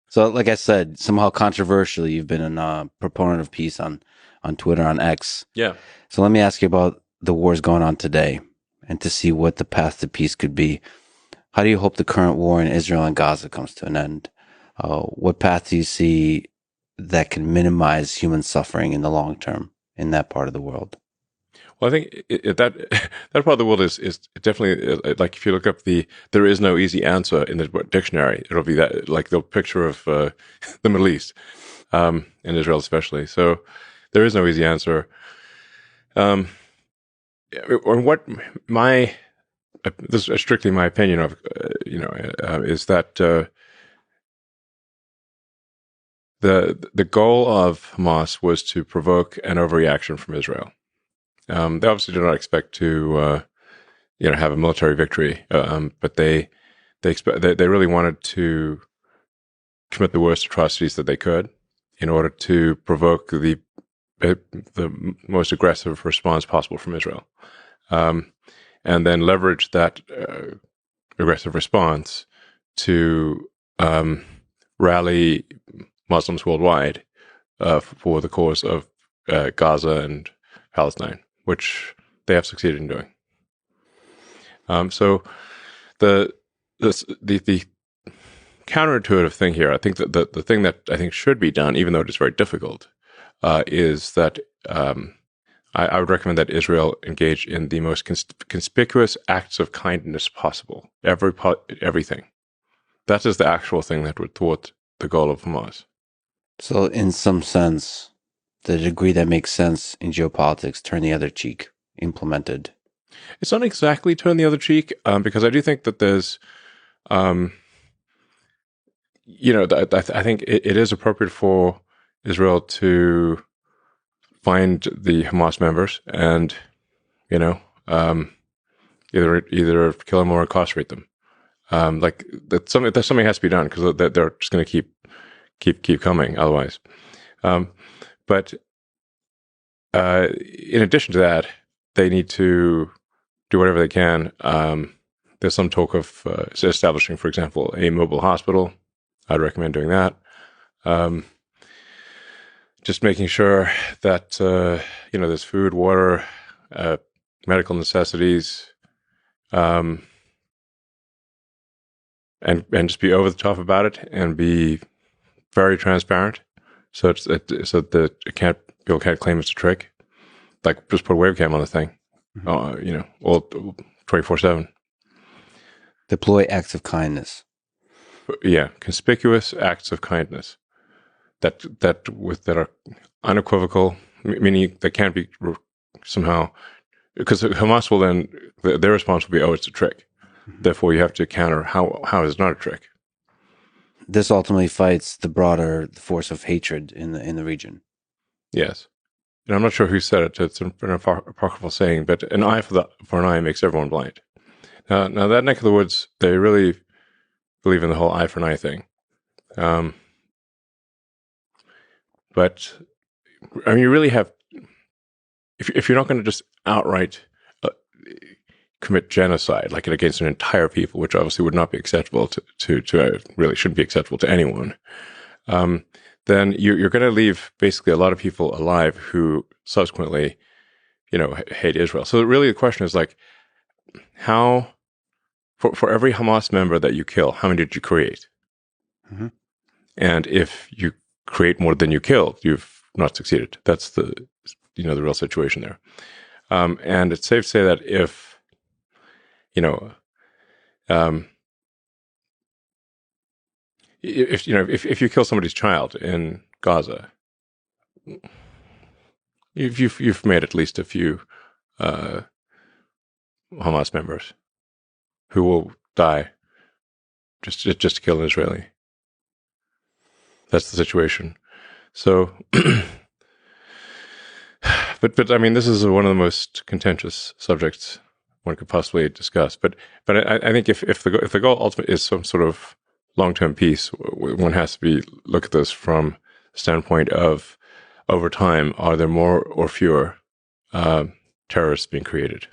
So, like I said, somehow controversially, you've been a proponent of peace on Twitter, on X. Yeah. So let me ask you about the wars going on today and to see what the path to peace could be. How do you hope the current war in Israel and Gaza comes to an end? What path do you see that can minimize human suffering in the long term in that part of the world? Well, I think that that part of the world is definitely like if you look up there is no easy answer in the dictionary. It'll be that like the picture of the Middle East, and Israel especially. So there is no easy answer. Um, or what my this is strictly my opinion of is that the goal of Hamas was to provoke an overreaction from Israel. They obviously did not expect to have a military victory, but they really wanted to commit the worst atrocities that they could in order to provoke the most aggressive response possible from Israel, and then leverage that aggressive response to rally Muslims worldwide for the cause of Gaza and Palestine, which they have succeeded in doing. So the the counterintuitive thing here, I think that the thing that I think should be done, even though it is very difficult, is that I would recommend that Israel engage in the most conspicuous acts of kindness possible. Everything. That is the actual thing that would thwart the goal of Hamas. So, in some sense, the degree that makes sense in geopolitics, turn the other cheek, implemented. It's not exactly turn the other cheek, because I do think that there's, um, I think it is appropriate for Israel to find the Hamas members and, um, either kill them or incarcerate them. Like that something has to be done because they're just going to keep coming otherwise. But in addition to that, they need to do whatever they can. There's some talk of establishing, for example, a mobile hospital. I'd recommend doing that. Just making sure that there's food, water, medical necessities, and just be over the top about it and be very transparent. So that people can't claim it's a trick. Like just put a webcam on the thing, all 24/7. Deploy acts of kindness. Yeah, conspicuous acts of kindness that are unequivocal, meaning they can't be somehow, because Hamas will then their response will be, oh, it's a trick. Mm-hmm. Therefore, you have to counter how is it not a trick. This ultimately fights the broader force of hatred in the region. Yes, and I'm not sure who said it. It's an apocryphal saying, but an eye for an eye makes everyone blind. Now that neck of the woods, they really believe in the whole eye for an eye thing. But I mean, you really have, if you're not going to just outright commit genocide, like against an entire people, which obviously would not be acceptable to really shouldn't be acceptable to anyone, then you're going to leave basically a lot of people alive who subsequently, hate Israel. So really the question is like, how, for every Hamas member that you kill, how many did you create? Mm-hmm. And if you create more than you killed, you've not succeeded. That's the real situation there. And it's safe to say that if if you kill somebody's child in Gaza, you've made at least a few Hamas members who will die just to kill an Israeli. That's the situation. So, but I mean, this is one of the most contentious subjects one could possibly discuss. But I think if the goal ultimately is some sort of long-term peace, one has to look at this from the standpoint of over time, are there more or fewer terrorists being created?